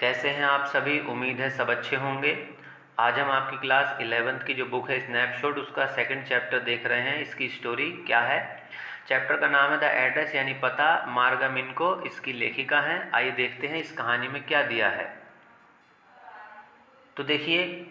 कैसे हैं आप सभी। उम्मीद है सब अच्छे होंगे। आज हम आपकी क्लास 11th की जो बुक है स्नैपशॉट, उसका सेकंड चैप्टर देख रहे हैं। इसकी स्टोरी क्या है? चैप्टर का नाम है द एड्रेस यानी पता, मार्गा मिनको इसकी लेखिका हैं। आइए देखते हैं इस कहानी में क्या दिया है। तो देखिए,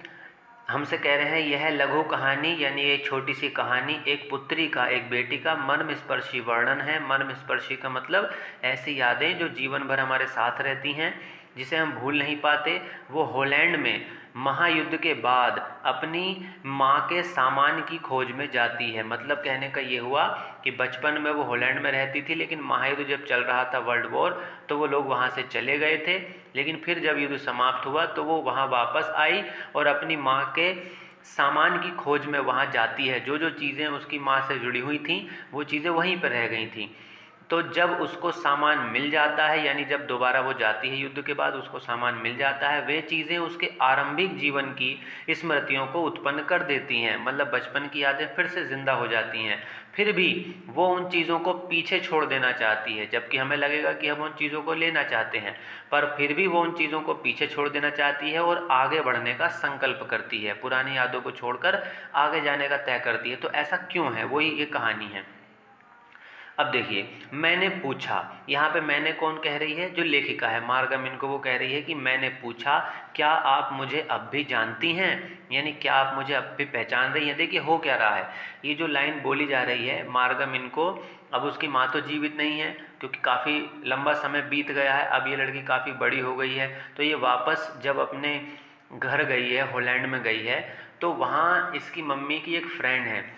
हमसे कह रहे हैं यह लघु कहानी यानी ये छोटी सी कहानी एक पुत्री का, एक बेटी का मर्मस्पर्शी वर्णन है। मर्मस्पर्शी का मतलब ऐसी यादें जो जीवन भर हमारे साथ रहती हैं, जिसे हम भूल नहीं पाते। वो हॉलैंड में महायुद्ध के बाद अपनी माँ के सामान की खोज में जाती है। मतलब कहने का ये हुआ कि बचपन में वो हॉलैंड में रहती थी, लेकिन महायुद्ध जब चल रहा था, वर्ल्ड वॉर, तो वो लोग वहाँ से चले गए थे। लेकिन फिर जब युद्ध समाप्त हुआ तो वो वहाँ वापस आई और अपनी माँ के सामान की खोज में वहाँ जाती है। जो जो चीज़ें उसकी माँ से जुड़ी हुई थीं वो चीज़ें वहीं पर रह गई थीं। तो जब उसको सामान मिल जाता है, यानी जब दोबारा वो जाती है युद्ध के बाद, उसको सामान मिल जाता है, वे चीज़ें उसके आरंभिक जीवन की स्मृतियों को उत्पन्न कर देती हैं। मतलब बचपन की यादें फिर से जिंदा हो जाती हैं। फिर भी वो उन चीज़ों को पीछे छोड़ देना चाहती है, जबकि हमें लगेगा कि हम उन चीज़ों को लेना चाहते हैं, पर फिर भी वो उन चीज़ों को पीछे छोड़ देना चाहती है और आगे बढ़ने का संकल्प करती है। पुरानी यादों को छोड़कर आगे जाने का तय करती है। तो ऐसा क्यों है, वही ये कहानी है। अब देखिए, मैंने पूछा, यहाँ पे मैंने कौन कह रही है? जो लेखिका है मार्गा मिनको, वो कह रही है कि मैंने पूछा क्या आप मुझे अब भी जानती हैं, यानी क्या आप मुझे अब भी पहचान रही हैं। देखिए हो क्या रहा है, ये जो लाइन बोली जा रही है मार्गा मिनको, अब उसकी माँ तो जीवित नहीं है क्योंकि काफ़ी लंबा समय बीत गया है। अब ये लड़की काफ़ी बड़ी हो गई है, तो ये वापस जब अपने घर गई है, हॉलैंड में गई है, तो वहाँ इसकी मम्मी की एक फ्रेंड है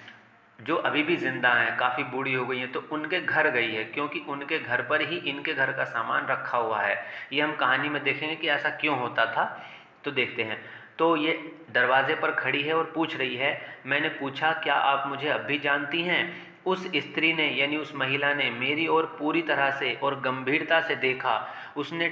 जो अभी भी जिंदा हैं, काफ़ी बूढ़ी हो गई हैं, तो उनके घर गई है, क्योंकि उनके घर पर ही इनके घर का सामान रखा हुआ है। ये हम कहानी में देखेंगे कि ऐसा क्यों होता था। तो देखते हैं। तो ये दरवाजे पर खड़ी है और पूछ रही है, मैंने पूछा क्या आप मुझे अब भी जानती हैं। उस स्त्री ने यानी उस महिला ने मेरी ओर पूरी तरह से और गंभीरता से देखा। उसने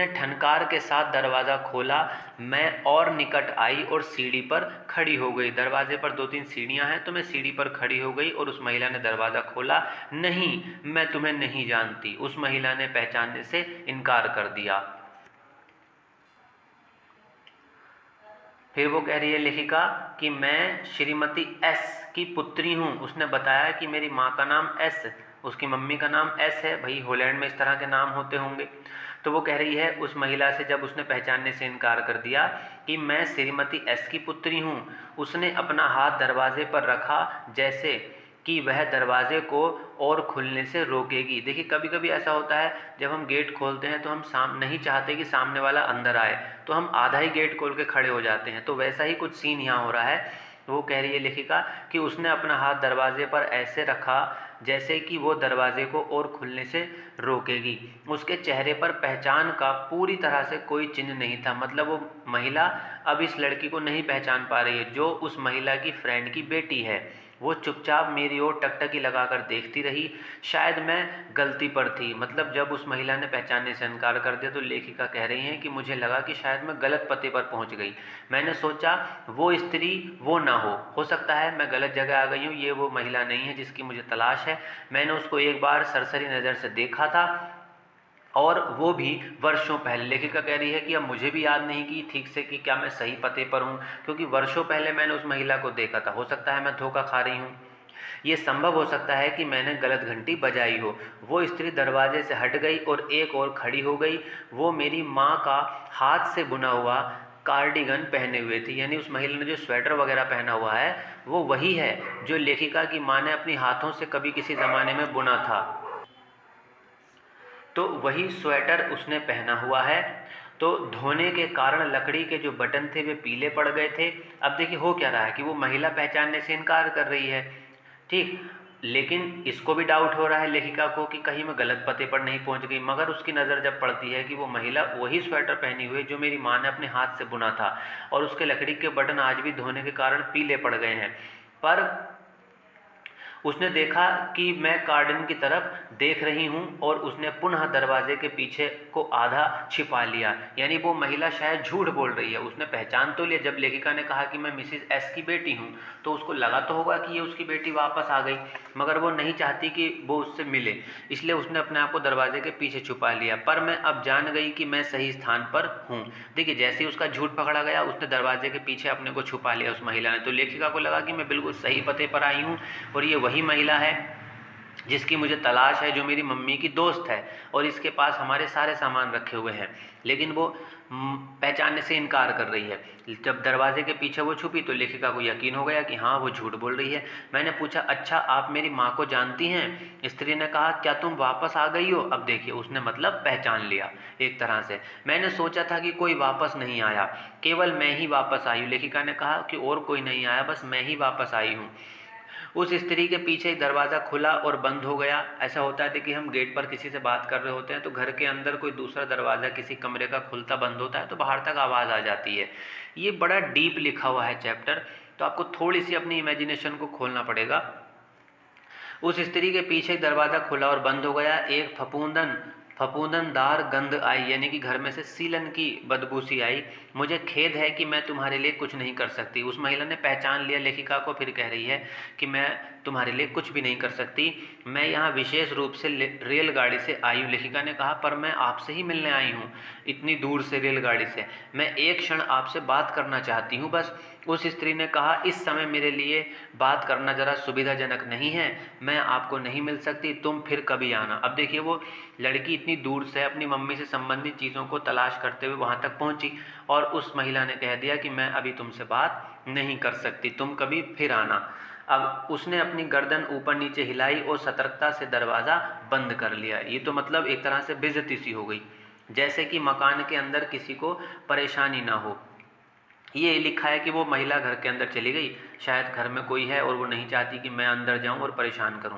ठनकार के साथ दरवाज़ा खोला। मैं और निकट आई और सीढ़ी पर खड़ी हो गई। दरवाजे पर 2-3 सीढ़ियाँ हैं, तो मैं सीढ़ी पर खड़ी हो गई और उस महिला ने दरवाज़ा खोला। नहीं, मैं तुम्हें नहीं जानती, उस महिला ने पहचानने से इनकार कर दिया। फिर वो कह रही है लेखिका कि मैं श्रीमती एस की पुत्री हूँ। उसने बताया कि मेरी माँ का नाम एस, उसकी मम्मी का नाम एस है। भाई हॉलैंड में इस तरह के नाम होते होंगे। तो वो कह रही है उस महिला से, जब उसने पहचानने से इनकार कर दिया, कि मैं श्रीमती एस की पुत्री हूँ। उसने अपना हाथ दरवाजे पर रखा जैसे कि वह दरवाजे को और खुलने से रोकेगी। देखिए कभी कभी ऐसा होता है, जब हम गेट खोलते हैं तो हम नहीं चाहते कि सामने वाला अंदर आए, तो हम आधा ही गेट खोल के खड़े हो जाते हैं। तो वैसा ही कुछ सीन यहाँ हो रहा है। वो कह रही है लेखिका कि उसने अपना हाथ दरवाजे पर ऐसे रखा जैसे कि वो दरवाजे को और खुलने से रोकेगी। उसके चेहरे पर पहचान का पूरी तरह से कोई चिन्ह नहीं था। मतलब वो महिला अब इस लड़की को नहीं पहचान पा रही है, जो उस महिला की फ्रेंड की बेटी है। वो चुपचाप मेरी ओर टकटकी लगाकर देखती रही। शायद मैं गलती पर थी। मतलब जब उस महिला ने पहचानने से इनकार कर दिया, तो लेखिका कह रही हैं कि मुझे लगा कि शायद मैं गलत पते पर पहुंच गई। मैंने सोचा वो स्त्री वो ना हो सकता है मैं गलत जगह आ गई हूँ, ये वो महिला नहीं है जिसकी मुझे तलाश है। मैंने उसको एक बार सरसरी नज़र से देखा था, और वो भी वर्षों पहले। लेखिका कह रही है कि अब मुझे भी याद नहीं कि ठीक से कि क्या मैं सही पते पर हूँ, क्योंकि वर्षों पहले मैंने उस महिला को देखा था। हो सकता है मैं धोखा खा रही हूँ। ये संभव हो सकता है कि मैंने गलत घंटी बजाई हो। वो स्त्री दरवाजे से हट गई और एक और खड़ी हो गई। वो मेरी माँ का हाथ से बुना हुआ कार्डिगन पहने हुए थी। यानी उस महिला ने जो स्वेटर वगैरह पहना हुआ है वो वही है जो लेखिका की माँ ने अपनी हाथों से कभी किसी ज़माने में बुना था। तो वही स्वेटर उसने पहना हुआ है। तो धोने के कारण लकड़ी के जो बटन थे वे पीले पड़ गए थे। अब देखिए हो क्या रहा है कि वो महिला पहचानने से इनकार कर रही है, ठीक, लेकिन इसको भी डाउट हो रहा है लेखिका को कि कहीं मैं गलत पते पर नहीं पहुंच गई। मगर उसकी नज़र जब पड़ती है कि वो महिला वही स्वेटर पहनी हुई जो मेरी माँ ने अपने हाथ से बुना था, और उसके लकड़ी के बटन आज भी धोने के कारण पीले पड़ गए हैं, पर उसने देखा कि मैं गार्डन की तरफ देख रही हूँ और उसने पुनः दरवाजे के पीछे को आधा छिपा लिया। यानी वो महिला शायद झूठ बोल रही है। उसने पहचान तो लिया, जब लेखिका ने कहा कि मैं मिसिस एस की बेटी हूँ, तो उसको लगा तो होगा कि ये उसकी बेटी वापस आ गई, मगर वो नहीं चाहती कि वो उससे मिले, इसलिए उसने अपने आप को दरवाजे के पीछे छुपा लिया। पर मैं अब जान गई कि मैं सही स्थान पर हूँ। देखिए, जैसे ही उसका झूठ पकड़ा गया, उसने दरवाजे के पीछे अपने को छुपा लिया उस महिला ने। तो लेखिका को लगा कि मैं बिल्कुल सही पते पर आई हूँ और ये वही महिला है जिसकी मुझे तलाश है, जो मेरी मम्मी की दोस्त है और इसके पास हमारे सारे सामान रखे हुए हैं। लेकिन वो पहचानने से इनकार कर रही है। जब दरवाजे के पीछे वो छुपी तो लेखिका को यकीन हो गया कि हाँ, वो झूठ बोल रही है। मैंने पूछा, अच्छा आप मेरी माँ को जानती हैं? स्त्री ने कहा, क्या तुम वापस आ गई हो? अब देखिए, उसने मतलब पहचान लिया एक तरह से। मैंने सोचा था कि कोई वापस नहीं आया, केवल मैं ही वापस आई हूँ। लेखिका ने कहा कि और कोई नहीं आया, बस मैं ही वापस आई हूँ। उस स्त्री के पीछे एक दरवाज़ा खुला और बंद हो गया। ऐसा होता है कि हम गेट पर किसी से बात कर रहे होते हैं तो घर के अंदर कोई दूसरा दरवाज़ा किसी कमरे का खुलता बंद होता है तो बाहर तक आवाज़ आ जाती है। ये बड़ा डीप लिखा हुआ है चैप्टर, तो आपको थोड़ी सी अपनी इमेजिनेशन को खोलना पड़ेगा। उस स्त्री के पीछे दरवाज़ा खुला और बंद हो गया। एक फफूंदनदार गंध आई, यानी कि घर में से सीलन की बदबू सी आई। मुझे खेद है कि मैं तुम्हारे लिए कुछ नहीं कर सकती। उस महिला ने पहचान लिया लेखिका को, फिर कह रही है कि मैं तुम्हारे लिए कुछ भी नहीं कर सकती। मैं यहाँ विशेष रूप से रेलगाड़ी से आई हूँ। लेखिका ने कहा, पर मैं आपसे ही मिलने आई हूँ, इतनी दूर से रेलगाड़ी से। मैं एक क्षण आपसे बात करना चाहती हूँ बस। उस स्त्री ने कहा, इस समय मेरे लिए बात करना ज़रा सुविधाजनक नहीं है, मैं आपको नहीं मिल सकती, तुम फिर कभी आना। अब देखिए, वो लड़की इतनी दूर से अपनी मम्मी से संबंधित चीज़ों को तलाश करते हुए वहाँ तक पहुँची और उस महिला ने कह दिया कि मैं अभी तुमसे बात नहीं कर सकती, तुम कभी फिर आना। अब उसने अपनी गर्दन ऊपर नीचे हिलाई और सतर्कता से दरवाज़ा बंद कर लिया। ये तो मतलब एक तरह से बेइज्जती सी हो गई, जैसे कि मकान के अंदर किसी को परेशानी ना हो। ये लिखा है कि वो महिला घर के अंदर चली गई, शायद घर में कोई है और वो नहीं चाहती कि मैं अंदर जाऊं और परेशान करूं।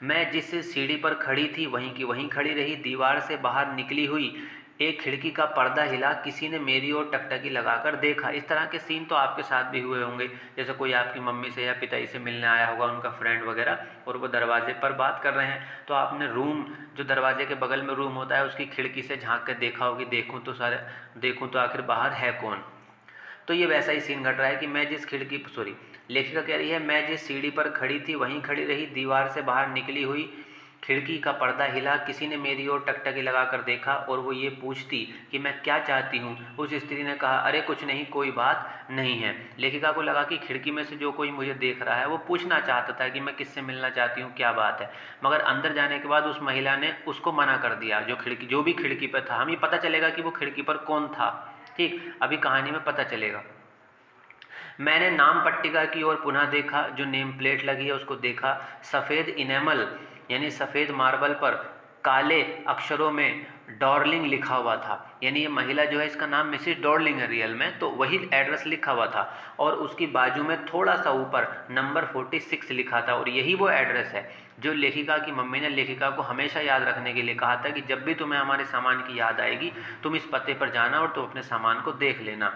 मैं जिस सीढ़ी पर खड़ी थी वहीं की वहीं खड़ी रही। दीवार से बाहर निकली हुई एक खिड़की का पर्दा हिला, किसी ने मेरी ओर टकटकी लगाकर देखा। इस तरह के सीन तो आपके साथ भी हुए होंगे, जैसे कोई आपकी मम्मी से या पिताजी से मिलने आया होगा, उनका फ्रेंड वगैरह, और वो दरवाजे पर बात कर रहे हैं तो आपने रूम, जो दरवाजे के बगल में रूम होता है, उसकी खिड़की से झांक कर देखा होगी, देखूँ तो आखिर बाहर है कौन। तो ये वैसा ही सीन घट रहा है कि मैं जिस लेखिका कह रही है, मैं जिस सीढ़ी पर खड़ी थी वहीं खड़ी रही। दीवार से बाहर निकली हुई खिड़की का पर्दा हिला, किसी ने मेरी ओर टकटकी लगाकर देखा और वो ये पूछती कि मैं क्या चाहती हूँ। उस स्त्री ने कहा, अरे कुछ नहीं, कोई बात नहीं है। लेखिका को लगा कि खिड़की में से जो कोई मुझे देख रहा है वो पूछना चाहता था कि मैं किससे मिलना चाहती हूँ, क्या बात है। मगर अंदर जाने के बाद उस महिला ने उसको मना कर दिया। जो भी खिड़की पर था, हमें पता चलेगा कि वो खिड़की पर कौन था, ठीक, अभी कहानी में पता चलेगा। मैंने नाम पट्टिका की ओर पुनः देखा, जो नेम प्लेट लगी है उसको देखा। सफ़ेद इनेमल यानी सफ़ेद मार्बल पर काले अक्षरों में डॉर्लिंग लिखा हुआ था। यानी ये महिला जो है, इसका नाम मिसिस डॉर्लिंग है रियल में, तो वही एड्रेस लिखा हुआ था। और उसकी बाजू में थोड़ा सा ऊपर नंबर 46 लिखा था, और यही वो एड्रेस है जो लेखिका की मम्मी ने लेखिका को हमेशा याद रखने के लिए कहा था कि जब भी तुम्हें हमारे सामान की याद आएगी तुम इस पते पर जाना और तुम अपने सामान को देख लेना।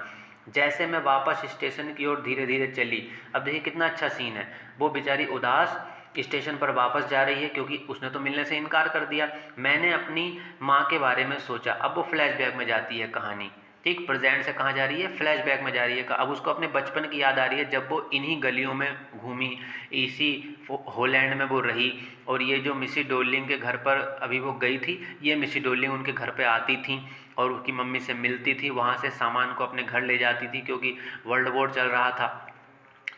जैसे मैं वापस स्टेशन की ओर धीरे धीरे चली, अब देखिए कितना अच्छा सीन है, वो बेचारी उदास स्टेशन पर वापस जा रही है क्योंकि उसने तो मिलने से इनकार कर दिया। मैंने अपनी माँ के बारे में सोचा। अब वो फ्लैशबैक में जाती है कहानी, ठीक, प्रेजेंट से कहाँ जा रही है, फ्लैशबैक में जा रही है। अब उसको अपने बचपन की याद आ रही है, जब वो इन्हीं गलियों में घूमी, इसी हॉलैंड में वो रही, और ये जो मिसी डोलिंग के घर पर अभी वो गई थी, ये मिसी डोलिंग उनके घर पे आती थी और उसकी मम्मी से मिलती थी, वहाँ से सामान को अपने घर ले जाती थी क्योंकि वर्ल्ड वॉर चल रहा था।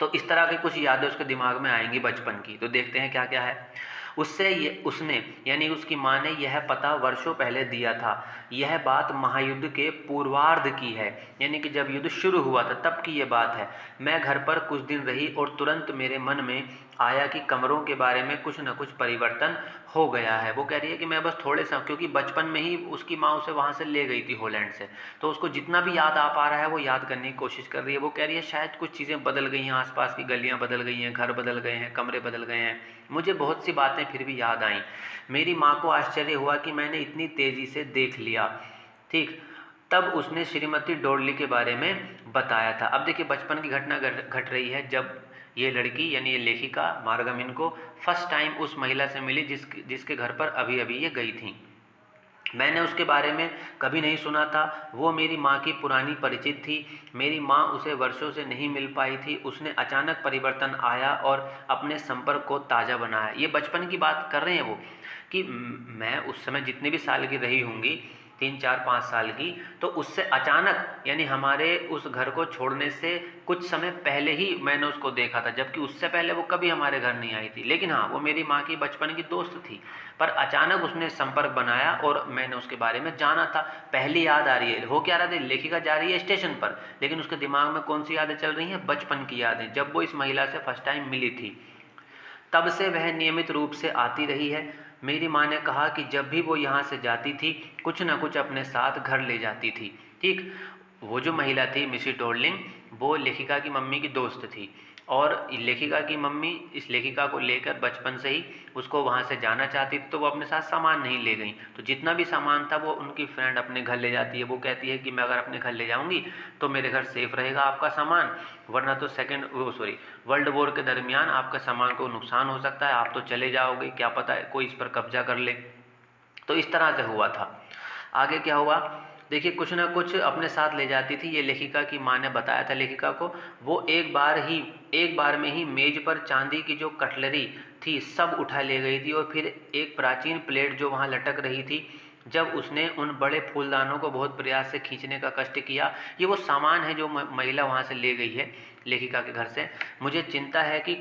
तो इस तरह की कुछ यादें उसके दिमाग में आएंगी बचपन की। तो देखते हैं क्या क्या है। उसने यानी उसकी माँ ने यह पता वर्षों पहले दिया था। यह बात महायुद्ध के पूर्वार्ध की है, यानी कि जब युद्ध शुरू हुआ था तब की ये बात है। मैं घर पर कुछ दिन रही और तुरंत मेरे मन में आया कि कमरों के बारे में कुछ न कुछ परिवर्तन हो गया है। वो कह रही है कि मैं बस थोड़े सा, क्योंकि बचपन में ही उसकी माँ उसे वहाँ से ले गई थी हॉलैंड से, तो उसको जितना भी याद आ पा रहा है वो याद करने की कोशिश कर रही है। वो कह रही है शायद कुछ चीज़ें बदल गई हैं, आसपास की गलियाँ बदल गई हैं, घर बदल गए हैं, कमरे बदल गए हैं, मुझे बहुत सी बातें फिर भी याद आईं। मेरी माँ को आश्चर्य हुआ कि मैंने इतनी तेज़ी से देख लिया, ठीक। तब उसने श्रीमती डॉर्ली के बारे में बताया था। अब देखिए बचपन की घटना घट रही है, जब ये लड़की यानी ये लेखिका मार्गम को फर्स्ट टाइम उस महिला से मिली जिसके घर पर अभी अभी ये गई थी। मैंने उसके बारे में कभी नहीं सुना था। वो मेरी माँ की पुरानी परिचित थी। मेरी माँ उसे वर्षों से नहीं मिल पाई थी। उसने अचानक परिवर्तन आया और अपने संपर्क को ताज़ा बनाया। ये बचपन की बात कर रहे हैं वो, कि मैं उस समय जितने भी साल की रही होंगी, 3-4-5 साल की, तो उससे अचानक यानी हमारे उस घर को छोड़ने से कुछ समय पहले ही मैंने उसको देखा था, जबकि उससे पहले वो कभी हमारे घर नहीं आई थी। लेकिन हाँ, वो मेरी माँ की बचपन की दोस्त थी, पर अचानक उसने संपर्क बनाया और मैंने उसके बारे में जाना था। पहली याद आ रही है, हो क्या रहा था, लेखिका जा रही है स्टेशन पर, लेकिन उसके दिमाग में कौन सी यादें चल रही हैं, बचपन की यादें, जब वो इस महिला से फर्स्ट टाइम मिली थी। तब से वह नियमित रूप से आती रही है। मेरी माँ ने कहा कि जब भी वो यहाँ से जाती थी, कुछ न कुछ अपने साथ घर ले जाती थी। ठीक, वो जो महिला थी मिसी डोर्लिंग, वो लेखिका की मम्मी की दोस्त थी, और लेखिका की मम्मी इस लेखिका को लेकर बचपन से ही उसको वहाँ से जाना चाहती थी, तो वो अपने साथ सामान नहीं ले गई। तो जितना भी सामान था वो उनकी फ्रेंड अपने घर ले जाती है। वो कहती है कि मैं अगर अपने घर ले जाऊँगी तो मेरे घर सेफ रहेगा आपका सामान, वरना तो वर्ल्ड वॉर के दरमियान आपका सामान को नुकसान हो सकता है, आप तो चले जाओगे, क्या पता है कोई इस पर कब्जा कर ले। तो इस तरह से हुआ था। आगे क्या हुआ, देखिए, कुछ ना कुछ अपने साथ ले जाती थी। ये लेखिका की माँ ने बताया था लेखिका को, वो एक बार में ही मेज पर चांदी की जो कटलरी थी सब उठा ले गई थी, और फिर एक प्राचीन प्लेट जो वहाँ लटक रही थी, जब उसने उन बड़े फूलदानों को बहुत प्रयास से खींचने का कष्ट किया। ये वो सामान है जो महिला वहाँ से ले गई है लेखिका के घर से। मुझे चिंता है कि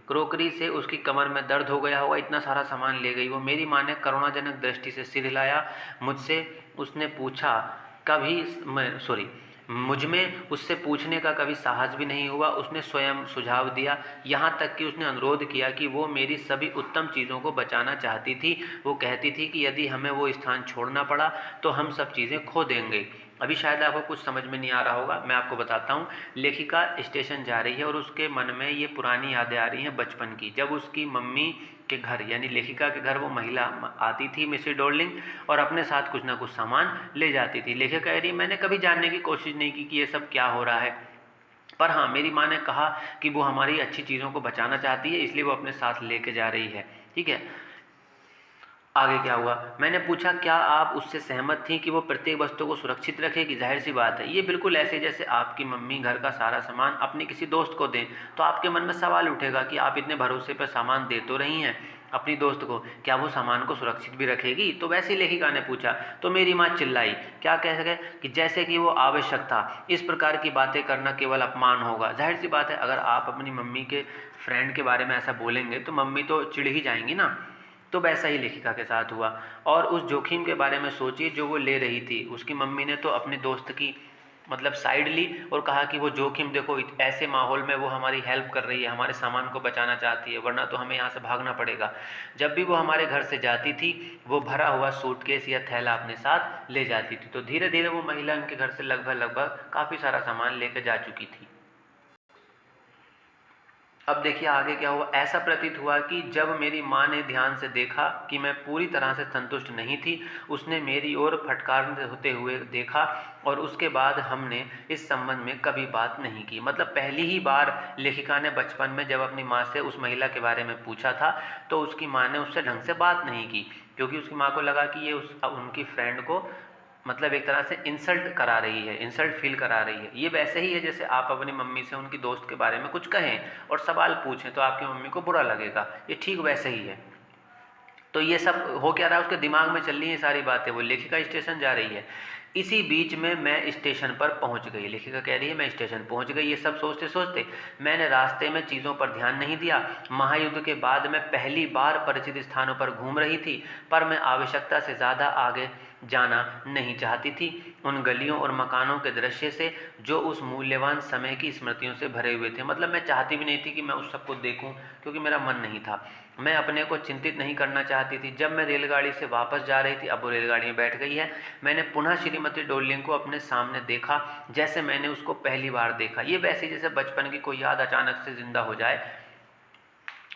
क्रोकरी से उसकी कमर में दर्द हो गया होगा, इतना सारा सामान ले गई वो। मेरी माँ ने करुणाजनक दृष्टि से सिर हिलाया। मुझसे उसने पूछा कभी मुझ में उससे पूछने का कभी साहस भी नहीं हुआ। उसने स्वयं सुझाव दिया, यहाँ तक कि उसने अनुरोध किया कि वो मेरी सभी उत्तम चीज़ों को बचाना चाहती थी। वो कहती थी कि यदि हमें वो स्थान छोड़ना पड़ा तो हम सब चीज़ें खो देंगे। अभी शायद आपको कुछ समझ में नहीं आ रहा होगा, मैं आपको बताता हूँ। लेखिका स्टेशन जा रही है और उसके मन में ये पुरानी यादें आ रही हैं बचपन की, जब उसकी मम्मी के घर यानी लेखिका के घर वो महिला आती थी मिसी डोर्लिंग, और अपने साथ कुछ ना कुछ सामान ले जाती थी। लेखिका कह रही, मैंने कभी जानने की कोशिश नहीं की कि ये सब क्या हो रहा है, पर हाँ, मेरी माँ ने कहा कि वो हमारी अच्छी चीज़ों को बचाना चाहती है, इसलिए वो अपने साथ लेके जा रही है। ठीक है, आगे क्या हुआ, मैंने पूछा क्या आप उससे सहमत थी कि वो प्रत्येक वस्तु को सुरक्षित रखेगी। जाहिर सी बात है, ये बिल्कुल ऐसे जैसे आपकी मम्मी घर का सारा सामान अपने किसी दोस्त को दें, तो आपके मन में सवाल उठेगा कि आप इतने भरोसे पर सामान दे तो रही हैं अपनी दोस्त को, क्या वो सामान को सुरक्षित भी रखेगी। तो वैसे ही लेखिका ने पूछा, तो मेरी माँ चिल्लाई, क्या कह सके, कि जैसे कि वो आवश्यक था, इस प्रकार की बातें करना केवल अपमान होगा। जाहिर सी बात है, अगर आप अपनी मम्मी के फ्रेंड के बारे में ऐसा बोलेंगे तो मम्मी तो चिढ़ ही जाएंगी ना। तो वैसा ही लेखिका के साथ हुआ। और उस जोखिम के बारे में सोचिए जो वो ले रही थी। उसकी मम्मी ने तो अपने दोस्त की साइड ली और कहा कि वो जोखिम देखो, ऐसे माहौल में वो हमारी हेल्प कर रही है, हमारे सामान को बचाना चाहती है, वरना तो हमें यहाँ से भागना पड़ेगा। जब भी वो हमारे घर से जाती थी, वो भरा हुआ सूटकेस या थैला अपने साथ ले जाती थी। तो धीरे धीरे वो महिला उनके घर से लगभग काफ़ी सारा सामान लेकर जा चुकी थी। अब देखिए आगे क्या हुआ। ऐसा प्रतीत हुआ कि जब मेरी माँ ने ध्यान से देखा कि मैं पूरी तरह से संतुष्ट नहीं थी, उसने मेरी ओर फटकार होते हुए देखा, और उसके बाद हमने इस संबंध में कभी बात नहीं की। मतलब पहली ही बार लेखिका ने बचपन में जब अपनी माँ से उस महिला के बारे में पूछा था, तो उसकी माँ ने उससे ढंग से बात नहीं की, क्योंकि उसकी माँ को लगा कि ये उनकी फ्रेंड को एक तरह से इंसल्ट करा रही है, इंसल्ट फील करा रही है। ये वैसे ही है जैसे आप अपनी मम्मी से उनकी दोस्त के बारे में कुछ कहें और सवाल पूछें तो आपकी मम्मी को बुरा लगेगा, ये ठीक वैसे ही है। तो ये सब हो क्या रहा है, उसके दिमाग में चल रही है सारी बातें। वो लेखिका स्टेशन जा रही है, इसी बीच में मैं स्टेशन पर पहुंच गई। लेखिका कह रही है मैं स्टेशन पहुंच गई। ये सब सोचते सोचते मैंने रास्ते में चीज़ों पर ध्यान नहीं दिया। महायुद्ध के बाद मैं पहली बार परिचित स्थानों पर घूम रही थी, पर मैं आवश्यकता से ज़्यादा आगे जाना नहीं चाहती थी। उन गलियों और मकानों के दृश्य से जो उस मूल्यवान समय की स्मृतियों से भरे हुए थे। मैं चाहती भी नहीं थी कि मैं उस सबको देखूं, क्योंकि मेरा मन नहीं था। मैं अपने को चिंतित नहीं करना चाहती थी। जब मैं रेलगाड़ी से वापस जा रही थी, अब वो रेलगाड़ी में बैठ गई है, मैंने पुनः श्रीमती डोर्लिंग को अपने सामने देखा, जैसे मैंने उसको पहली बार देखा। ये वैसे जैसे बचपन की कोई याद अचानक से जिंदा हो जाए,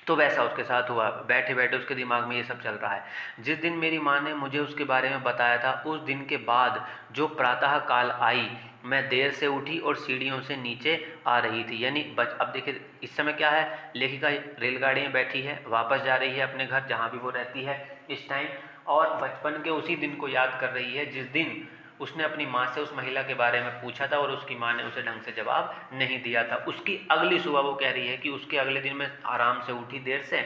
तो वैसा उसके साथ हुआ। बैठे बैठे उसके दिमाग में ये सब चल रहा है। जिस दिन मेरी माँ ने मुझे उसके बारे में बताया था, उस दिन के बाद जो प्रातः काल आई, मैं देर से उठी और सीढ़ियों से नीचे आ रही थी। यानी अब देखिए इस समय क्या है, लेखिका रेलगाड़ी में बैठी है, वापस जा रही है अपने घर जहाँ भी वो रहती है इस टाइम, और बचपन के उसी दिन को याद कर रही है जिस दिन उसने अपनी माँ से उस महिला के बारे में पूछा था और उसकी माँ ने उसे ढंग से जवाब नहीं दिया था। उसकी अगली सुबह वो कह रही है कि उसके अगले दिन मैं आराम से उठी देर से,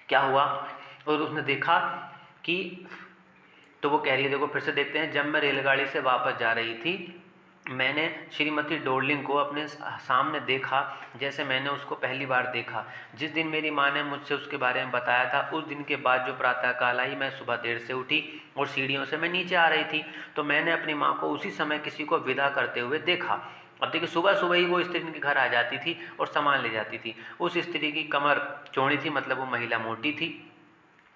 क्या हुआ और उसने देखा कि, तो वो कह रही है, देखो फिर से देखते हैं, जब मैं रेलगाड़ी से वापस जा रही थी मैंने श्रीमती डोरलिंग को अपने सामने देखा जैसे मैंने उसको पहली बार देखा। जिस दिन मेरी माँ ने मुझसे उसके बारे में बताया था उस दिन के बाद जो प्रातःकाल आई, मैं सुबह देर से उठी और सीढ़ियों से मैं नीचे आ रही थी, तो मैंने अपनी माँ को उसी समय किसी को विदा करते हुए देखा। अब देखिए सुबह सुबह ही वो स्त्री के घर आ जाती थी और सामान ले जाती थी। उस स्त्री की कमर चौड़ी थी, मतलब वो महिला मोटी थी।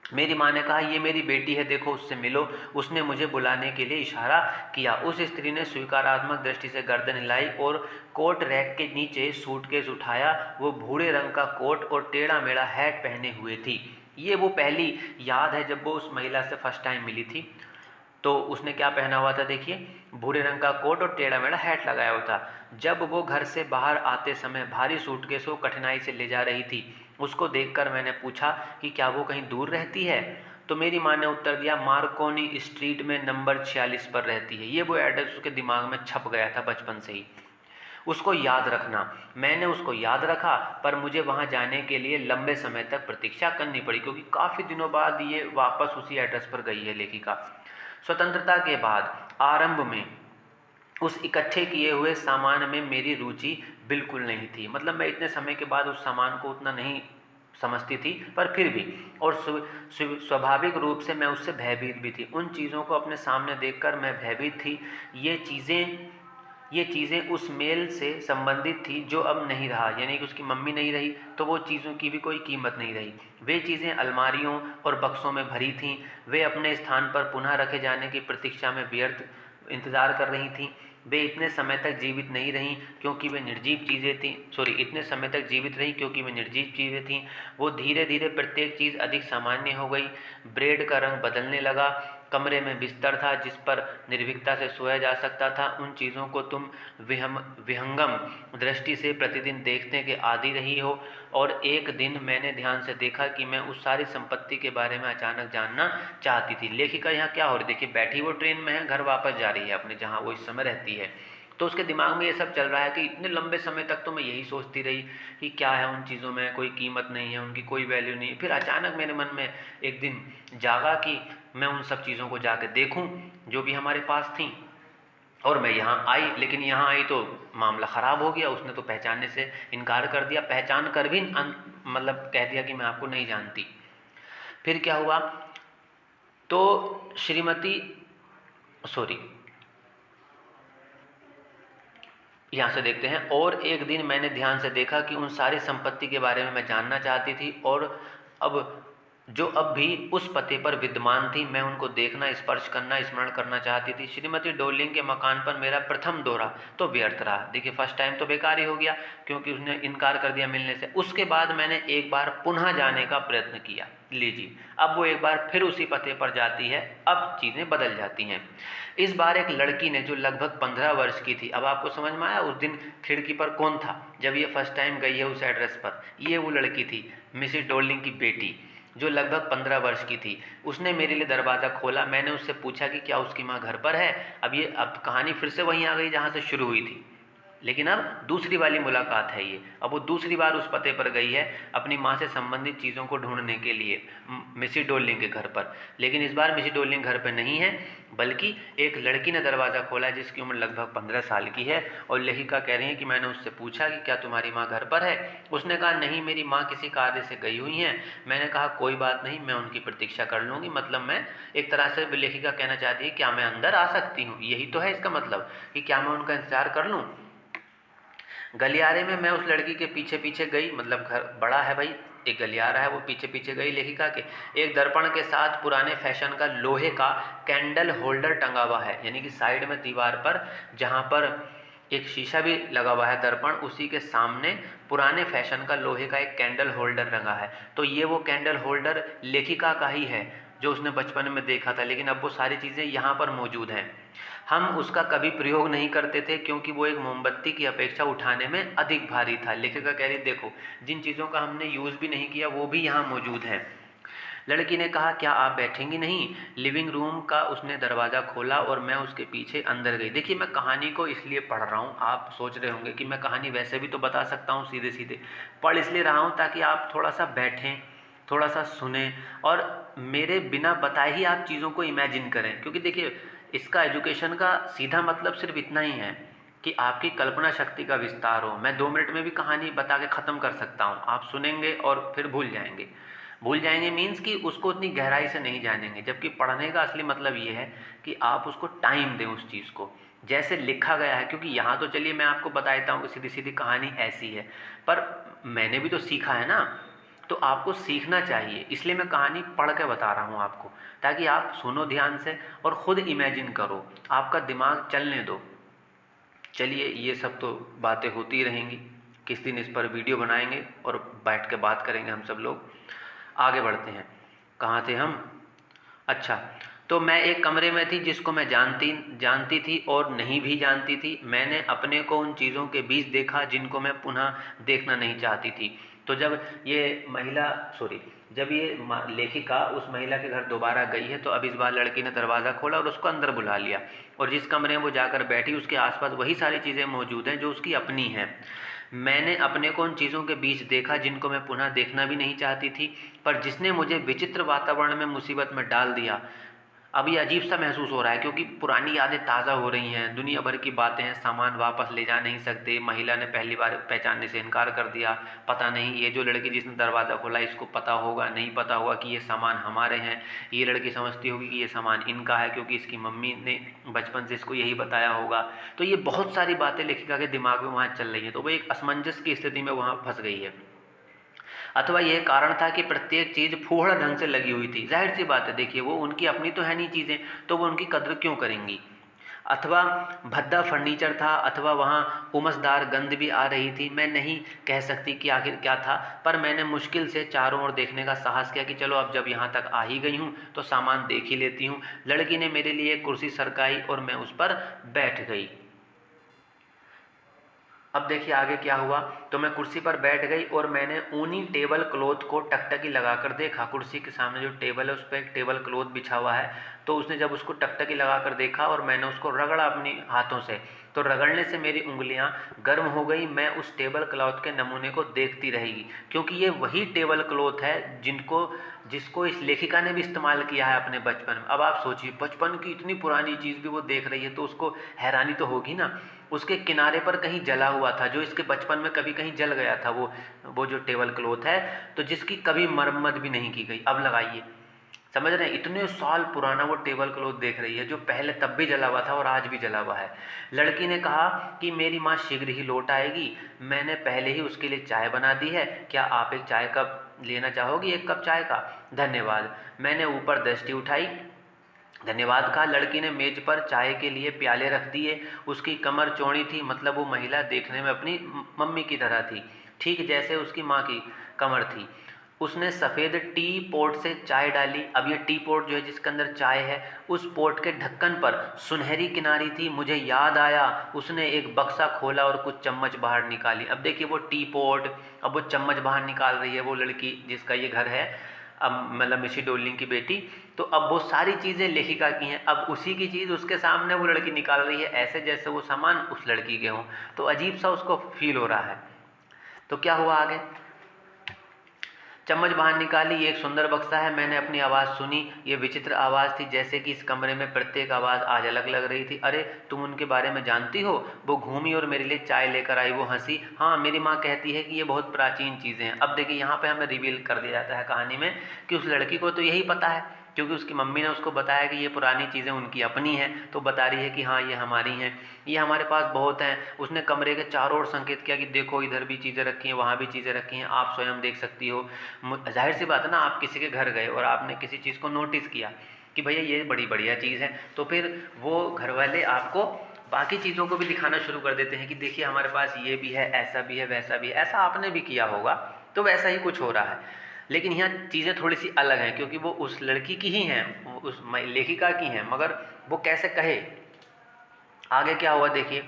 मेरी माँ ने कहा, ये मेरी बेटी है, देखो उससे मिलो। उसने मुझे बुलाने के लिए इशारा किया। उस स्त्री ने स्वीकारात्मक दृष्टि से गर्दन हिलाई और कोट रैक के नीचे सूटकेस उठाया। वो भूरे रंग का कोट और टेढ़ा मेढ़ा हैट पहने हुए थी। ये वो पहली याद है जब वो उस महिला से फर्स्ट टाइम मिली थी। तो उसने क्या पहना हुआ था, देखिए भूरे रंग का कोट और टेढ़ा मेढ़ा हैट लगाया हुआ था। जब वो घर से बाहर आते समय भारी सूटकेस को कठिनाई से ले जा रही थी, उसको देखकर मैंने पूछा कि क्या वो कहीं दूर रहती है। तो मेरी माँ ने उत्तर दिया, मार्कोनी स्ट्रीट में नंबर 46 पर रहती है। ये वो एड्रेस उसके दिमाग में छप गया था बचपन से ही। उसको याद रखना, मैंने उसको याद रखा, पर मुझे वहाँ जाने के लिए लंबे समय तक प्रतीक्षा करनी पड़ी, क्योंकि काफ़ी दिनों बाद ये वापस उसी एड्रेस पर गई है लेखिका। स्वतंत्रता के बाद आरंभ में उस इकट्ठे किए हुए सामान में मेरी रुचि बिल्कुल नहीं थी। मतलब मैं इतने समय के बाद उस सामान को उतना नहीं समझती थी, पर फिर भी, और स्वाभाविक रूप से मैं उससे भयभीत भी थी। उन चीज़ों को अपने सामने देखकर मैं भयभीत थी। ये चीज़ें उस मेल से संबंधित थी जो अब नहीं रहा, यानी कि उसकी मम्मी नहीं रही तो वो चीज़ों की भी कोई कीमत नहीं रही। वे चीज़ें अलमारियों और बक्सों में भरी थीं। वे अपने स्थान पर पुनः रखे जाने की प्रतीक्षा में व्यर्थ इंतज़ार कर रही थीं। वे इतने समय तक जीवित नहीं रहीं क्योंकि वे निर्जीव चीज़ें थीं। इतने समय तक जीवित रहीं क्योंकि वे निर्जीव चीज़ें थीं। वो धीरे धीरे प्रत्येक चीज़ अधिक सामान्य हो गई। ब्रेड का रंग बदलने लगा। कमरे में बिस्तर था जिस पर निर्भीकता से सोया जा सकता था। उन चीज़ों को तुम विहंगम दृष्टि से प्रतिदिन देखने के आदी रही हो, और एक दिन मैंने ध्यान से देखा कि मैं उस सारी संपत्ति के बारे में अचानक जानना चाहती थी। लेखिका यहाँ क्या हो रही, देखिए बैठी वो ट्रेन में है, घर वापस जा रही है अपने जहाँ वो इस समय रहती है, तो उसके दिमाग में ये सब चल रहा है कि इतने लंबे समय तक तो मैं यही सोचती रही कि क्या है उन चीज़ों में, कोई कीमत नहीं है, उनकी कोई वैल्यू नहीं है। फिर अचानक मेरे मन में एक दिन जागा कि मैं उन सब चीज़ों को जाके देखूं जो भी हमारे पास थी। और मैं यहाँ आई, लेकिन यहाँ आई तो मामला ख़राब हो गया। उसने तो पहचानने से इनकार कर दिया, पहचान कर भी मतलब कह दिया कि मैं आपको नहीं जानती। फिर क्या हुआ, तो यहाँ से देखते हैं, और एक दिन मैंने ध्यान से देखा कि उन सारी संपत्ति के बारे में मैं जानना चाहती थी, और अब भी उस पते पर विद्यमान थी। मैं उनको देखना, स्पर्श करना, स्मरण करना चाहती थी। श्रीमती डोरलिंग के मकान पर मेरा प्रथम दौरा तो व्यर्थ रहा। देखिए फर्स्ट टाइम तो बेकार ही हो गया क्योंकि उसने इनकार कर दिया मिलने से। उसके बाद मैंने एक बार पुनः जाने का प्रयत्न किया। लीजिए अब वो एक बार फिर उसी पते पर जाती है। अब चीज़ें बदल जाती हैं। इस बार एक लड़की ने जो लगभग 15 वर्ष की थी। अब आपको समझ में आया उस दिन खिड़की पर कौन था जब ये फर्स्ट टाइम गई है उस एड्रेस पर। ये वो लड़की थी, मिसिस डोरलिंग की बेटी, जो लगभग 15 वर्ष की थी। उसने मेरे लिए दरवाज़ा खोला। मैंने उससे पूछा कि क्या उसकी माँ घर पर है। अब कहानी फिर से वहीं आ गई जहाँ से शुरू हुई थी, लेकिन अब दूसरी वाली मुलाकात है ये। अब वो दूसरी बार उस पते पर गई है अपनी माँ से संबंधित चीज़ों को ढूंढने के लिए मिसिस डोरलिंग के घर पर। लेकिन इस बार मिसिस डोरलिंग घर पर नहीं है, बल्कि एक लड़की ने दरवाज़ा खोला जिसकी उम्र लगभग 15 साल की है। और लेखिका कह रही है कि मैंने उससे पूछा कि क्या तुम्हारी माँ घर पर है। उसने कहा नहीं, मेरी माँ किसी कार्य से गई हुई हैं। मैंने कहा कोई बात नहीं, मैं उनकी प्रतीक्षा कर लूँगी। मतलब मैं एक तरह से लेखिका कहना चाहती है क्या मैं अंदर आ सकती हूँ, यही तो है इसका मतलब, कि क्या मैं उनका इंतज़ार कर लूँ। गलियारे में मैं उस लड़की के पीछे पीछे गई। मतलब घर बड़ा है भाई, एक गलियारा है, वो पीछे पीछे गई लेखिका के। एक दर्पण के साथ पुराने फैशन का लोहे का कैंडल होल्डर टंगा हुआ है, यानी कि साइड में दीवार पर जहाँ पर एक शीशा भी लगा हुआ है दर्पण, उसी के सामने पुराने फैशन का लोहे का एक कैंडल होल्डर रंगा है। तो ये वो कैंडल होल्डर लेखिका का ही है। जो उसने बचपन में देखा था, लेकिन अब वो सारी चीज़ें यहाँ पर मौजूद हैं। हम उसका कभी प्रयोग नहीं करते थे क्योंकि वो एक मोमबत्ती की अपेक्षा उठाने में अधिक भारी था। लेखिका कह रही देखो, जिन चीज़ों का हमने यूज़ भी नहीं किया वो भी यहाँ मौजूद हैं। लड़की ने कहा क्या आप बैठेंगी नहीं? लिविंग रूम का उसने दरवाज़ा खोला और मैं उसके पीछे अंदर गई। देखिए, मैं कहानी को इसलिए पढ़ रहा हूँ, आप सोच रहे होंगे कि मैं कहानी वैसे भी तो बता सकता हूँ सीधे सीधे, पढ़ इसलिए रहा हूँ ताकि आप थोड़ा सा बैठें, थोड़ा सा सुने और मेरे बिना बताए ही आप चीज़ों को इमेजिन करें। क्योंकि देखिए, इसका एजुकेशन का सीधा मतलब सिर्फ इतना ही है कि आपकी कल्पना शक्ति का विस्तार हो। मैं 2 मिनट में भी कहानी बता के ख़त्म कर सकता हूँ, आप सुनेंगे और फिर भूल जाएंगे मीन्स कि उसको उतनी गहराई से नहीं जानेंगे। जबकि पढ़ने का असली मतलब ये है कि आप उसको टाइम दें उस चीज़ को, जैसे लिखा गया है। क्योंकि यहाँ तो चलिए मैं आपको बता देता हूँ कि सीधी सीधी कहानी ऐसी है, पर मैंने भी तो सीखा है ना, तो आपको सीखना चाहिए। इसलिए मैं कहानी पढ़ के बता रहा हूँ आपको, ताकि आप सुनो ध्यान से और ख़ुद इमेजिन करो, आपका दिमाग चलने दो। चलिए, ये सब तो बातें होती रहेंगी, किस दिन इस पर वीडियो बनाएंगे और बैठ के बात करेंगे हम सब लोग। आगे बढ़ते हैं, कहाँ थे हम? अच्छा, तो मैं एक कमरे में थी जिसको मैं जानती थी और नहीं भी जानती थी। मैंने अपने को उन चीज़ों के बीच देखा जिनको मैं पुनः देखना नहीं चाहती थी। तो जब ये लेखिका उस महिला के घर दोबारा गई है, तो अब इस बार लड़की ने दरवाज़ा खोला और उसको अंदर बुला लिया, और जिस कमरे में वो जाकर बैठी उसके आसपास वही सारी चीज़ें मौजूद हैं जो उसकी अपनी हैं। मैंने अपने को उन चीज़ों के बीच देखा जिनको मैं पुनः देखना भी नहीं चाहती थी, पर जिसने मुझे विचित्र वातावरण में मुसीबत में डाल दिया। अब ये अजीब सा महसूस हो रहा है क्योंकि पुरानी यादें ताज़ा हो रही हैं, दुनिया भर की बातें हैं, सामान वापस ले जा नहीं सकते, महिला ने पहली बार पहचानने से इनकार कर दिया। पता नहीं ये जो लड़की जिसने दरवाज़ा खोला इसको पता होगा नहीं पता होगा कि ये सामान हमारे हैं। ये लड़की समझती होगी कि ये सामान इनका है क्योंकि इसकी मम्मी ने बचपन से इसको यही बताया होगा। तो ये बहुत सारी बातें लेखिका के दिमाग में वहाँ चल रही हैं, तो वो एक असमंजस की स्थिति में वहाँ फंस गई है। अथवा यह कारण था कि प्रत्येक चीज़ फूहड़ ढंग से लगी हुई थी। जाहिर सी बात है, देखिए वो उनकी अपनी तो है नहीं चीज़ें, तो वो उनकी कद्र क्यों करेंगी। अथवा भद्दा फर्नीचर था, अथवा वहाँ उमसदार गंध भी आ रही थी। मैं नहीं कह सकती कि आखिर क्या था, पर मैंने मुश्किल से चारों ओर देखने का साहस किया कि चलो अब जब यहाँ तक आ ही गई हूँ तो सामान देख ही लेती हूँ। लड़की ने मेरे लिए एक कुर्सी सरकाई और मैं उस पर बैठ गई। अब देखिए आगे क्या हुआ। तो मैं कुर्सी पर बैठ गई और मैंने ऊनी टेबल क्लॉथ को टकटकी लगाकर देखा। कुर्सी के सामने जो टेबल है उस पर एक टेबल क्लॉथ बिछा हुआ है, तो उसने जब उसको टकटकी लगाकर देखा और मैंने उसको रगड़ा अपनी हाथों से, तो रगड़ने से मेरी उंगलियां गर्म हो गई। मैं उस टेबल क्लॉथ के नमूने को देखती रहेगी, क्योंकि ये वही टेबल क्लॉथ है जिसको इस लेखिका ने भी इस्तेमाल किया है अपने बचपन में। अब आप सोचिए, बचपन की इतनी पुरानी चीज़ भी वो देख रही है तो उसको हैरानी तो होगी ना। उसके किनारे पर कहीं जला हुआ था, जो इसके बचपन में कभी कहीं जल गया था वो जो टेबल क्लॉथ है, तो जिसकी कभी मरम्मत भी नहीं की गई। अब लगाइए, समझ रहे हैं, इतने साल पुराना वो टेबल क्लॉथ देख रही है जो पहले तब भी जला हुआ था और आज भी जला हुआ है। लड़की ने कहा कि मेरी माँ शीघ्र ही लौट आएगी, मैंने पहले ही उसके लिए चाय बना दी है, क्या आप एक चाय कप लेना चाहोगी? 1 कप चाय का? धन्यवाद। मैंने ऊपर दृष्टि उठाई, धन्यवाद कहा। लड़की ने मेज पर चाय के लिए प्याले रख दिए। उसकी कमर चौड़ी थी, मतलब वो महिला देखने में अपनी मम्मी की तरह थी, ठीक जैसे उसकी माँ की कमर थी। उसने सफ़ेद टी पोट से चाय डाली। अब ये टी पोट जो है जिसके अंदर चाय है, उस पोट के ढक्कन पर सुनहरी किनारी थी। मुझे याद आया, उसने एक बक्सा खोला और कुछ चम्मच बाहर निकाली। अब देखिए वो टी पोट, अब वो चम्मच बाहर निकाल रही है, वो लड़की जिसका ये घर है, अब मतलब मिसी डोलिंग की बेटी। तो अब वो सारी चीज़ें लेखिका की हैं, अब उसी की चीज़ उसके सामने वो लड़की निकाल रही है, ऐसे जैसे वो सामान उस लड़की के हों। तो अजीब सा उसको फील हो रहा है। तो क्या हुआ आगे? चम्मच बाहर निकाली, ये एक सुंदर बक्सा है। मैंने अपनी आवाज़ सुनी, ये विचित्र आवाज़ थी, जैसे कि इस कमरे में प्रत्येक आवाज़ आज अलग लग रही थी। अरे तुम उनके बारे में जानती हो? वो घूमी और मेरे लिए चाय लेकर आई। वो हंसी। हाँ, मेरी माँ कहती है कि ये बहुत प्राचीन चीज़ें हैं। अब देखिए यहाँ पे हमें रिवील कर दिया जाता है कहानी में कि उस लड़की को तो यही पता है, क्योंकि उसकी मम्मी ने उसको बताया कि ये पुरानी चीज़ें उनकी अपनी हैं, तो बता रही है कि हाँ ये हमारी हैं, ये हमारे पास बहुत हैं। उसने कमरे के चारों ओर संकेत किया कि देखो इधर भी चीज़ें रखी हैं, वहाँ भी चीज़ें रखी हैं, आप स्वयं देख सकती हो। जाहिर सी बात है ना, आप किसी के घर गए और आपने किसी चीज़ को नोटिस किया कि भैया ये बड़ी बढ़िया चीज़ है, तो फिर वो घर वाले आपको बाकी चीज़ों को भी दिखाना शुरू कर देते हैं कि देखिए हमारे पास ये भी है, ऐसा भी है, वैसा भी है। ऐसा आपने भी किया होगा, तो वैसा ही कुछ हो रहा है। लेकिन यहाँ चीज़ें थोड़ी सी अलग हैं, क्योंकि वो उस लड़की की ही हैं, उस लेखिका की हैं, मगर वो कैसे कहे। आगे क्या हुआ देखिए।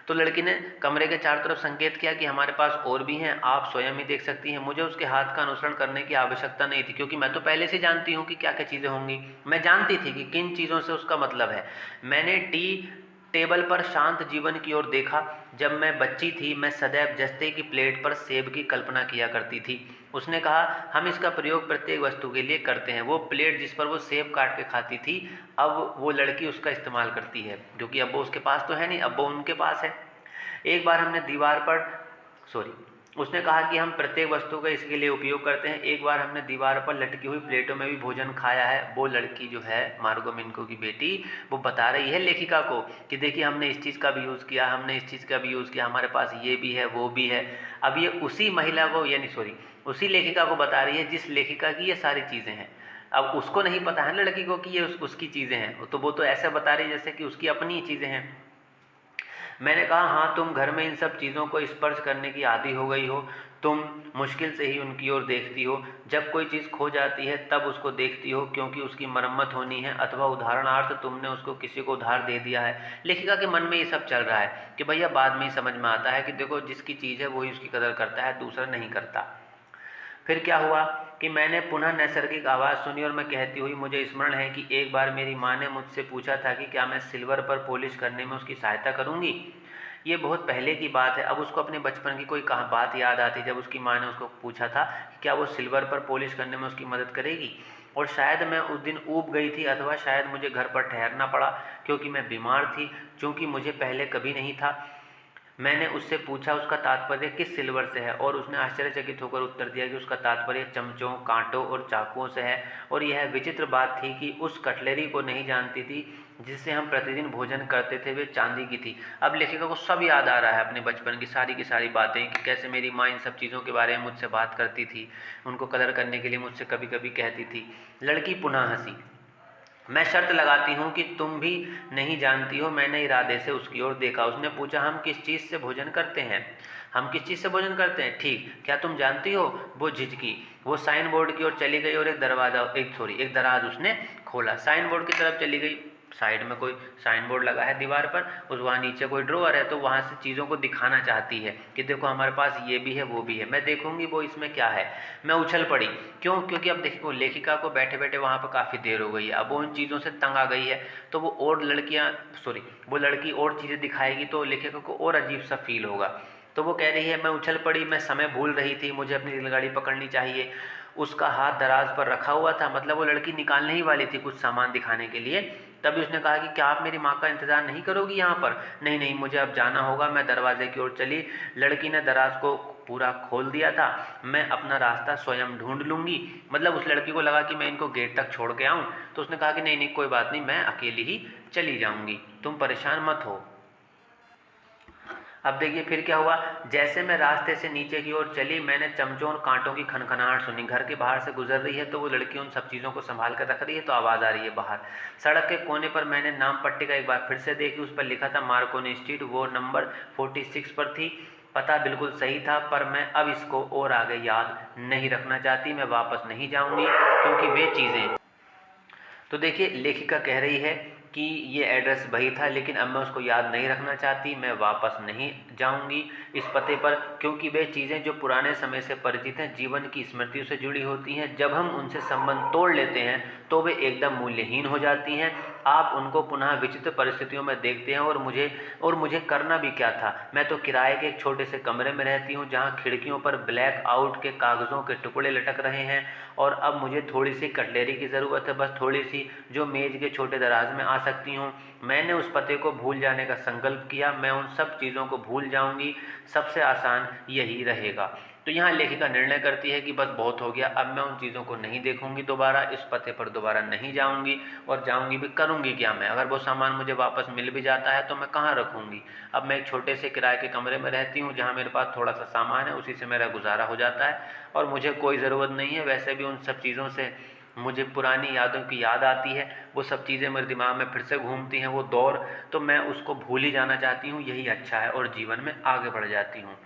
तो लड़की ने कमरे के चारों तरफ संकेत किया कि हमारे पास और भी हैं, आप स्वयं ही देख सकती हैं। मुझे उसके हाथ का अनुसरण करने की आवश्यकता नहीं थी, क्योंकि मैं तो पहले से जानती हूँ कि क्या क्या चीज़ें होंगी। मैं जानती थी कि किन चीज़ों से उसका मतलब है। मैंने टी टेबल पर शांत जीवन की ओर देखा। जब मैं बच्ची थी मैं सदैव जस्ते की प्लेट पर सेब की कल्पना किया करती थी। उसने कहा, हम इसका प्रयोग प्रत्येक वस्तु के लिए करते हैं। वो प्लेट जिस पर वो सेब काट के खाती थी, अब वो लड़की उसका इस्तेमाल करती है, क्योंकि अब वो उसके पास तो है नहीं, अब वो उनके पास है। एक बार हमने दीवार पर सॉरी उसने कहा कि हम प्रत्येक वस्तु का इसके लिए उपयोग करते हैं। एक बार हमने दीवार पर लटकी हुई प्लेटों में भी भोजन खाया है। वो लड़की जो है मार्गो मिनको की बेटी, वो बता रही है लेखिका को कि देखिए हमने इस चीज़ का भी यूज़ किया, हमने इस चीज़ का भी यूज़ किया, हमारे पास ये भी है वो भी है। अब ये उसी महिला को उसी लेखिका को बता रही है जिस लेखिका की ये सारी चीज़ें हैं। अब उसको नहीं पता है ना लड़की को कि ये उसकी चीज़ें हैं, तो वो तो ऐसे बता रही है जैसे कि उसकी अपनी ही चीज़ें हैं। मैंने कहा, हाँ तुम घर में इन सब चीज़ों को स्पर्श करने की आदी हो गई हो। तुम मुश्किल से ही उनकी ओर देखती हो। जब कोई चीज़ खो जाती है तब उसको देखती हो, क्योंकि उसकी मरम्मत होनी है, अथवा उदाहरणार्थ तुमने उसको किसी को उधार दे दिया है। लेखिका के मन में ये सब चल रहा है कि भैया बाद में ही समझ में आता है कि देखो जिसकी चीज़ है वही उसकी कदर करता है, दूसरा नहीं करता। फिर क्या हुआ कि मैंने पुनः नैसर्गिक आवाज़ सुनी और मैं कहती हुई, मुझे स्मरण है कि एक बार मेरी माँ ने मुझसे पूछा था कि क्या मैं सिल्वर पर पॉलिश करने में उसकी सहायता करूँगी। ये बहुत पहले की बात है। अब उसको अपने बचपन की कोई बात याद आती जब उसकी माँ ने उसको पूछा था कि क्या वो सिल्वर पर पॉलिश करने में उसकी मदद करेगी। और शायद मैं उस दिन ऊब गई थी, अथवा शायद मुझे घर पर ठहरना पड़ा क्योंकि मैं बीमार थी, चूँकि मुझे पहले कभी नहीं था। मैंने उससे पूछा उसका तात्पर्य किस सिल्वर से है, और उसने आश्चर्यचकित होकर उत्तर दिया कि उसका तात्पर्य चमचों, कांटों और चाकुओं से है। और यह विचित्र बात थी कि उस कटलरी को नहीं जानती थी जिससे हम प्रतिदिन भोजन करते थे, वे चांदी की थी। अब लेखिका को सब याद आ रहा है, अपने बचपन की सारी बातें, कि कैसे मेरी माँ इन सब चीज़ों के बारे में मुझसे बात करती थी, उनको कलर करने के लिए मुझसे कभी कभी कहती थी। लड़की पुनः हंसी। मैं शर्त लगाती हूँ कि तुम भी नहीं जानती हो। मैंने इरादे से उसकी ओर देखा। उसने पूछा, हम किस चीज़ से भोजन करते हैं। हम किस चीज़ से भोजन करते हैं, ठीक, क्या तुम जानती हो। वो झिझकी। वो साइन बोर्ड की ओर चली गई और एक दराज उसने खोला। साइन बोर्ड की तरफ चली गई। साइड में कोई साइन बोर्ड लगा है दीवार पर, उस वहाँ नीचे कोई ड्रॉअर है, तो वहाँ से चीज़ों को दिखाना चाहती है कि देखो हमारे पास ये भी है वो भी है, मैं देखूंगी वो इसमें क्या है। मैं उछल पड़ी। क्यों, क्योंकि अब देखो लेखिका को बैठे बैठे वहाँ पर काफ़ी देर हो गई है, अब वो उन चीज़ों से तंग आ गई है। तो वो लड़की और चीज़ें दिखाएगी तो लेखिका को और अजीब सा फील होगा। तो वो कह रही है, मैं उछल पड़ी, मैं समय भूल रही थी, मुझे अपनी रेलगाड़ी पकड़नी चाहिए। उसका हाथ दराज पर रखा हुआ था, मतलब वो लड़की निकालने ही वाली थी कुछ सामान दिखाने के लिए। तभी उसने कहा कि क्या आप मेरी माँ का इंतज़ार नहीं करोगी यहाँ पर। नहीं नहीं, मुझे अब जाना होगा। मैं दरवाजे की ओर चली। लड़की ने दराज को पूरा खोल दिया था। मैं अपना रास्ता स्वयं ढूंढ लूँगी। मतलब उस लड़की को लगा कि मैं इनको गेट तक छोड़ के आऊँ, तो उसने कहा कि नहीं नहीं कोई बात नहीं, मैं अकेली ही चली जाऊँगी, तुम परेशान मत हो। अब देखिए फिर क्या हुआ। जैसे मैं रास्ते से नीचे की ओर चली, मैंने चमचों और कांटों की खनखनाहट सुनी। घर के बाहर से गुजर रही है, तो वो लड़की उन सब चीज़ों को संभाल कर रख रही है, तो आवाज़ आ रही है बाहर। सड़क के कोने पर मैंने नाम पट्टिका एक बार फिर से देखी। उस पर लिखा था मार्कोनी स्ट्रीट। वो नंबर 46 पर थी। पता बिल्कुल सही था, पर मैं अब इसको और आगे याद नहीं रखना चाहती। मैं वापस नहीं जाऊँगी, क्योंकि वे चीज़ें, तो देखिए लेखिका कह रही है कि ये एड्रेस वही था, लेकिन अब मैं उसको याद नहीं रखना चाहती। मैं वापस नहीं जाऊंगी इस पते पर, क्योंकि वे चीज़ें जो पुराने समय से परिचित हैं, जीवन की स्मृतियों से जुड़ी होती हैं, जब हम उनसे संबंध तोड़ लेते हैं तो वे एकदम मूल्यहीन हो जाती हैं। आप उनको पुनः विचित्र परिस्थितियों में देखते हैं। और मुझे करना भी क्या था। मैं तो किराए के एक छोटे से कमरे में रहती हूँ, जहाँ खिड़कियों पर ब्लैक आउट के कागज़ों के टुकड़े लटक रहे हैं। और अब मुझे थोड़ी सी कटलेरी की ज़रूरत है, बस थोड़ी सी, जो मेज़ के छोटे दराज में आ सकती हूँ। मैंने उस पते को भूल जाने का संकल्प किया। मैं उन सब चीज़ों को भूल जाऊँगी, सबसे आसान यही रहेगा। तो यहाँ लेखिका निर्णय करती है कि बस बहुत हो गया, अब मैं उन चीज़ों को नहीं देखूंगी दोबारा, इस पते पर दोबारा नहीं जाऊंगी, और जाऊंगी भी करूंगी क्या मैं। अगर वो सामान मुझे वापस मिल भी जाता है तो मैं कहाँ रखूंगी। अब मैं एक छोटे से किराए के कमरे में रहती हूँ, जहाँ मेरे पास थोड़ा सा सामान है, उसी से मेरा गुजारा हो जाता है, और मुझे कोई ज़रूरत नहीं है। वैसे भी उन सब चीज़ों से मुझे पुरानी यादों की याद आती है, वो सब चीज़ें मेरे दिमाग में फिर से घूमती हैं, वो दौर, तो मैं उसको भूल ही जाना चाहती हूँ। यही अच्छा है, और जीवन में आगे बढ़ जाती हूँ।